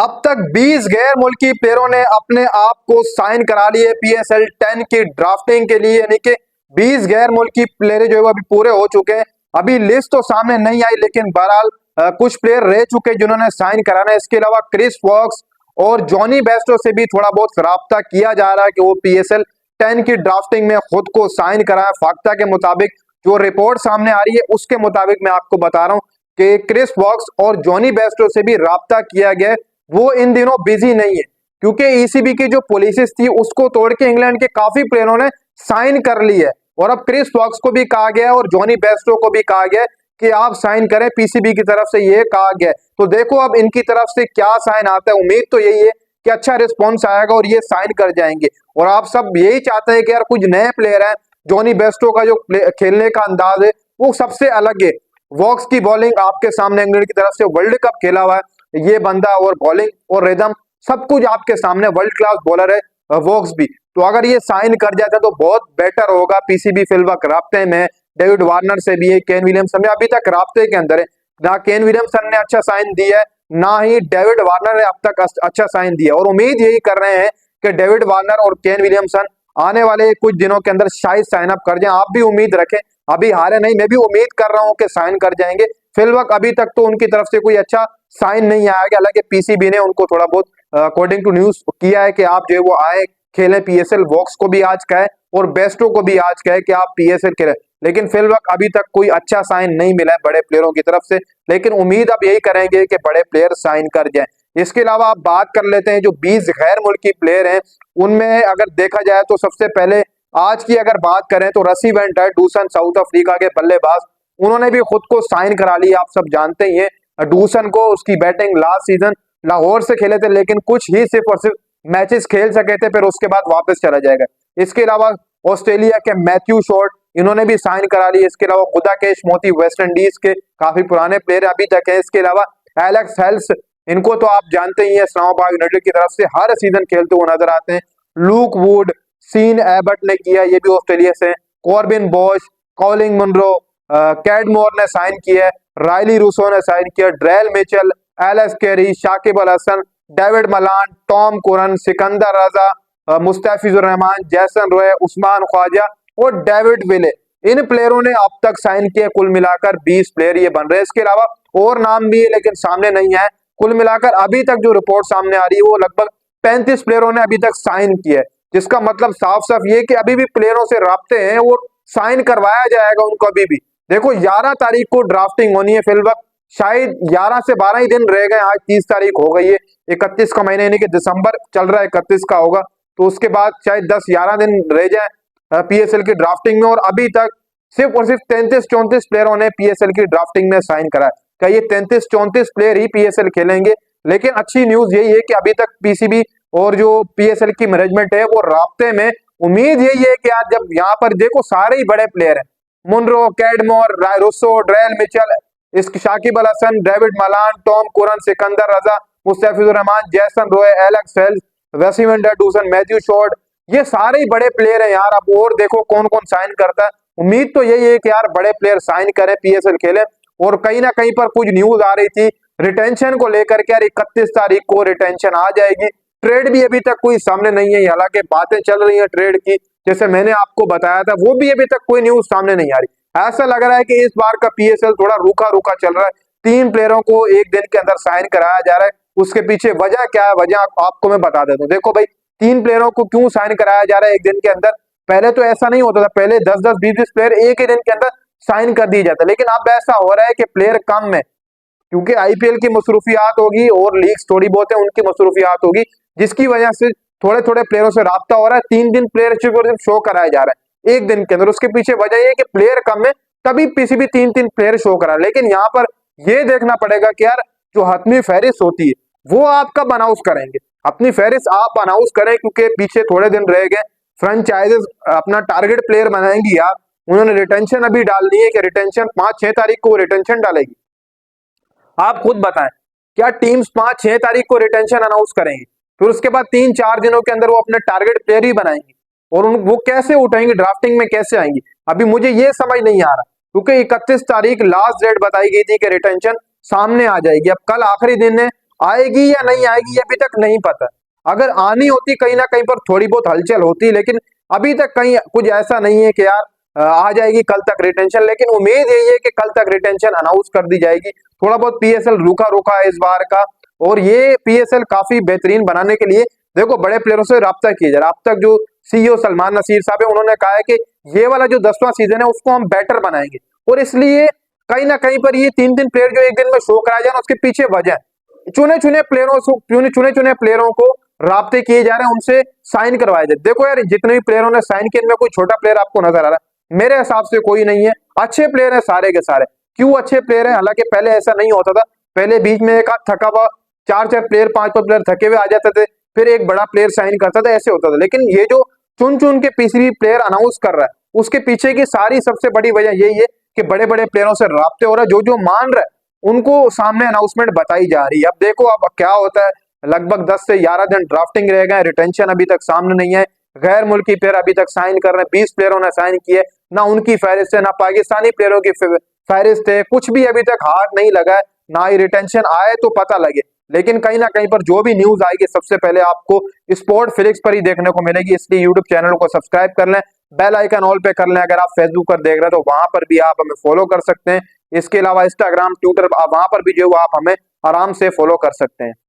अब तक 20 गैर मुल्की प्लेयरों ने अपने आप को साइन करा लिए पीएसएल 10 की ड्राफ्टिंग के लिए, यानी कि 20 गैर मुल्की प्लेयर जो है वो अभी पूरे हो चुके हैं। अभी लिस्ट तो सामने नहीं आई, लेकिन बहरहाल कुछ प्लेयर रह चुके जिन्होंने साइन कराना है। इसके अलावा क्रिस वॉक्स और जॉनी बेस्टो से भी थोड़ा बहुत राब्ता किया जा रहा है कि वो पीएसएल 10 की ड्राफ्टिंग में खुद को साइन कराए। फाख्ता के मुताबिक जो रिपोर्ट सामने आ रही है उसके मुताबिक मैं आपको बता रहा हूँ कि क्रिस वॉक्स और जॉनी बेस्टो से भी राब्ता किया गया है। वो इन दिनों बिजी नहीं है क्योंकि ईसीबी की जो पॉलिसीज थी उसको तोड़ के इंग्लैंड के काफी प्लेयरों ने साइन कर ली है। और अब क्रिस वॉक्स को भी कहा गया है और जॉनी बेस्टो को भी कहा गया है कि आप साइन करें, पीसीबी की तरफ से ये कहा गया है। तो देखो अब इनकी तरफ से क्या साइन आता है। उम्मीद तो यही है कि अच्छा रिस्पॉन्स आएगा और ये साइन कर जाएंगे। और आप सब यही चाहते हैं कि यार कुछ नए प्लेयर हैं। जॉनी बेस्टो का जो खेलने का अंदाज है वो सबसे अलग है। वॉक्स की बॉलिंग आपके सामने, इंग्लैंड की तरफ से वर्ल्ड कप खेला हुआ है ये बंदा, और बॉलिंग और रिदम सब कुछ आपके सामने, वर्ल्ड क्लास बॉलर है वॉक्स भी। तो अगर ये साइन कर जाता है तो बहुत बेटर होगा। पीसीबी फिलवक राब्ते में डेविड वार्नर से भी है, केन विलियमसन में अभी तक राब्ते के अंदर है। ना केन विलियमसन ने अच्छा साइन दिया है, ना ही डेविड वार्नर ने अब तक अच्छा साइन दिया। और उम्मीद यही कर रहे हैं कि डेविड वार्नर और केन विलियमसन आने वाले कुछ दिनों के अंदर शायद साइन अप कर जाएं। आप भी उम्मीद रखें, अभी हारे नहीं, मैं भी उम्मीद कर रहा हूं कि साइन कर जाएंगे। फिलवक अभी तक तो उनकी तरफ से कोई अच्छा साइन नहीं आया गया। हालांकि पीसीबी ने उनको थोड़ा बहुत अकॉर्डिंग टू न्यूज किया है कि आप जो है वो आए खेलें पीएसएल। वॉक्स को भी आज कहे और बेस्टो को भी आज कहे कि आप पीएसएल खेलें, लेकिन फिलवक अभी तक कोई अच्छा साइन नहीं मिला है बड़े प्लेयरों की तरफ से। लेकिन उम्मीद अब यही करेंगे कि बड़े प्लेयर साइन कर जाएं। इसके अलावा आप बात कर लेते हैं जो 20 गैर मुल्की प्लेयर हैं उनमें अगर देखा जाए तो सबसे पहले आज की अगर बात करें तो रसी वेन डूसन, साउथ अफ्रीका के बल्लेबाज, उन्होंने भी खुद को साइन करा लिया। आप सब जानते ही हैं डूसन को, उसकी बैटिंग लास्ट सीजन लाहौर से खेले थे लेकिन कुछ ही सिर्फ और सिर्फ मैचेस खेल सके थे, फिर उसके बाद वापस चला जाएगा। इसके अलावा ऑस्ट्रेलिया के मैथ्यू शॉर्ट, इन्होंने भी साइन करा ली। इसके अलावा गुदाकेश मोती, वेस्ट इंडीज के काफी पुराने प्लेयर अभी तक है। इसके अलावा एलेक्स हेल्स, इनको तो आप जानते ही हैं, इस्लामाबाद यूनाइटेड की तरफ से हर सीजन खेलते हुए नजर आते हैं। लूक वुड, सीन एबर्ट ने किया, ये भी ऑस्ट्रेलिया से। Corbin Bosch, Colin Munro, Cadmore ने साइन किया है। रायली रूसो ने साइन किया। Daryl Mitchell, Alex Carey, Shakib Al Hasan, David Malan, Tom Curran, Sikandar Raza, Mustafizur Rahman, Jason Roy, Usman Khwaja और डेविड विले, इन प्लेयरों ने अब तक साइन किए। कुल मिलाकर 20 प्लेयर ये बन रहे हैं। इसके अलावा और नाम भी है लेकिन सामने नहीं है। कुल मिलाकर अभी तक जो रिपोर्ट सामने आ रही है वो लगभग 35 प्लेयरों ने अभी तक साइन किया है, जिसका मतलब साफ साफ ये कि अभी भी प्लेयरों से राब्ते हैं और साइन करवाया जाएगा उनको अभी भी। देखो 11 तारीख को ड्राफ्टिंग होनी है, फिल वक्त शायद 11 से 12 ही दिन रह गए। आज 30 तारीख हो गई है, 31 का महीने यानी कि दिसंबर चल रहा है, 31 का होगा, तो उसके बाद शायद 10-11 दिन रह जाए पीएसएल की ड्राफ्टिंग में। और अभी तक सिर्फ और सिर्फ 33-34 प्लेयरों ने पीएसएल की ड्राफ्टिंग में साइन करा है। क्या ये 33-34 प्लेयर ही पीएसएल खेलेंगे? लेकिन अच्छी न्यूज यही है कि अभी तक पीसीबी और जो पीएसएल की मैनेजमेंट है वो राब्ते में। उम्मीद यही है कि आज जब यहाँ पर देखो सारे ही बड़े प्लेयर हैं, Munro, Cadmore, Rossouw, Daryl Mitchell, इसकी Shakib Al Hasan, David Malan, Tom Curran, Sikandar Raza, Mustafizur Rahman, Jason Roy, Alex Hales, रसी वेन डूसन, मैथ्यू शॉर्ट, ये सारे ही बड़े प्लेयर हैं यार। अब और देखो कौन कौन साइन करता है। उम्मीद तो यही है कि यार बड़े प्लेयर साइन करें, पीएसएल खेले। और कहीं ना कहीं पर कुछ न्यूज आ रही थी रिटेंशन को लेकर के, यार 31 तारीख को रिटेंशन आ जाएगी। ट्रेड भी अभी तक कोई सामने नहीं है, हालांकि बातें चल रही है ट्रेड की, जैसे मैंने आपको बताया था, वो भी अभी तक कोई न्यूज सामने नहीं आ रही। ऐसा लग रहा है कि इस बार का पीएसएल थोड़ा रूखा रूखा चल रहा है। 3 प्लेयरों को एक दिन के अंदर साइन कराया जा रहा है। उसके पीछे वजह क्या है, वजह आपको मैं बता देता हूँ। देखो भाई, 3 प्लेयरों को क्यों साइन कराया जा रहा है एक दिन के अंदर? पहले तो ऐसा नहीं होता था, पहले 10-10, 20-20 प्लेयर एक ही दिन के अंदर साइन कर दिए जाते, लेकिन अब ऐसा हो रहा है कि प्लेयर कम है क्योंकि आईपीएल की मसरूफियात होगी और लीग्स थोड़ी बहुत है उनकी मसरूफियात होगी, जिसकी वजह से थोड़े थोड़े प्लेयरों से राब्ता हो रहा है। 3 दिन प्लेयर शो कराया जा रहा है एक दिन के अंदर। उसके पीछे वजह ये है कि प्लेयर कम है, तभी पीसीबी 3-3 प्लेयर शो करा। लेकिन यहाँ पर ये देखना पड़ेगा कि यार जो हतमी फहरिस्त होती है वो आप कब अनाउंस करेंगे। अपनी फहरिस्त आप अनाउंस करें क्योंकि पीछे थोड़े दिन रह गए। फ्रेंचाइजेस अपना टारगेट प्लेयर बनाएंगी यार, उन्होंने रिटेंशन अभी डालनी है कि रिटेंशन 5-6 तारीख को रिटेंशन डालेगी। आप खुद बताएं, क्या टीम्स 5-6 तारीख को रिटेंशन अनाउंस करेंगी, फिर उसके बाद 3-4 दिनों के अंदर वो अपने टारगेट प्लेयर ही बनाएंगी और वो कैसे उठाएंगी, ड्राफ्टिंग में कैसे आएंगी? अभी मुझे ये समझ नहीं आ रहा क्योंकि 31 तारीख लास्ट डेट बताई गई थी कि रिटेंशन सामने आ जाएगी। अब कल आखिरी दिन है आएगी या नहीं आएगी ये अभी तक नहीं पता। अगर आनी होती कहीं ना कहीं पर थोड़ी बहुत हलचल होती, लेकिन अभी तक कहीं कुछ ऐसा नहीं है कि यार आ जाएगी कल तक रिटेंशन। लेकिन उम्मीद यही है कि कल तक रिटेंशन अनाउंस कर दी जाएगी। थोड़ा बहुत पीएसएल रुका रुका है इस बार का, और ये पीएसएल काफी बेहतरीन बनाने के लिए देखो बड़े प्लेयरों से राब्ता किया जाए। अब तक जो सीईओ सलमान नसीर साहब है उन्होंने कहा है कि ये वाला जो 10वां सीजन है उसको हम बेटर बनाएंगे, और इसलिए कहीं ना कहीं पर ये 3 प्लेयर जो एक दिन में शो कराया जाए उसके पीछे वजह चुने चुने प्लेयरों को राब्ते किए जा रहे हैं, उनसे साइन करवाया जाए। देखो यार जितने भी प्लेयरों ने साइन किए इनमें कोई छोटा प्लेयर आपको नजर आ रहा है? मेरे हिसाब से कोई नहीं है। अच्छे प्लेयर है सारे के सारे। क्यों अच्छे प्लेयर है? हालांकि पहले ऐसा नहीं होता था, पहले बीच में एक आध थका हुआ 4 प्लेयर 5 प्लेयर थके हुए आ जाते थे, फिर एक बड़ा प्लेयर साइन करता था, ऐसे होता था। लेकिन ये जो चुन चुन के पीसीबी प्लेयर अनाउंस कर रहा है उसके पीछे की सारी सबसे बड़ी वजह यही है कि बड़े बड़े प्लेयरों से राब्ते हो रहा है, जो मान रहा है उनको सामने अनाउंसमेंट बताई जा रही है। अब देखो अब क्या होता है। लगभग 10 से 11 दिन ड्राफ्टिंग रह गए, रिटेंशन अभी तक सामने नहीं है। गैर मुल्की प्लेयर अभी तक साइन कर रहे हैं, 20 प्लेयरों ने साइन किए, ना उनकी फहरिस्त है ना पाकिस्तानी प्लेयरों की फहरिस्त है, कुछ भी अभी तक हाथ नहीं लगा है, ना ही रिटेंशन आए तो पता लगे। लेकिन कहीं ना कहीं पर जो भी न्यूज आएगी सबसे पहले आपको स्पोर्ट फ्लिक्स पर ही देखने को मिलेगी, इसलिए यूट्यूब चैनल को सब्सक्राइब कर लें, बेल आइकन ऑल पे कर लें। अगर आप फेसबुक पर देख रहे हैं तो वहां पर भी आप हमें फॉलो कर सकते हैं। इसके अलावा इंस्टाग्राम ट्विटर वहां पर भी जो आप हमें आराम से फॉलो कर सकते हैं।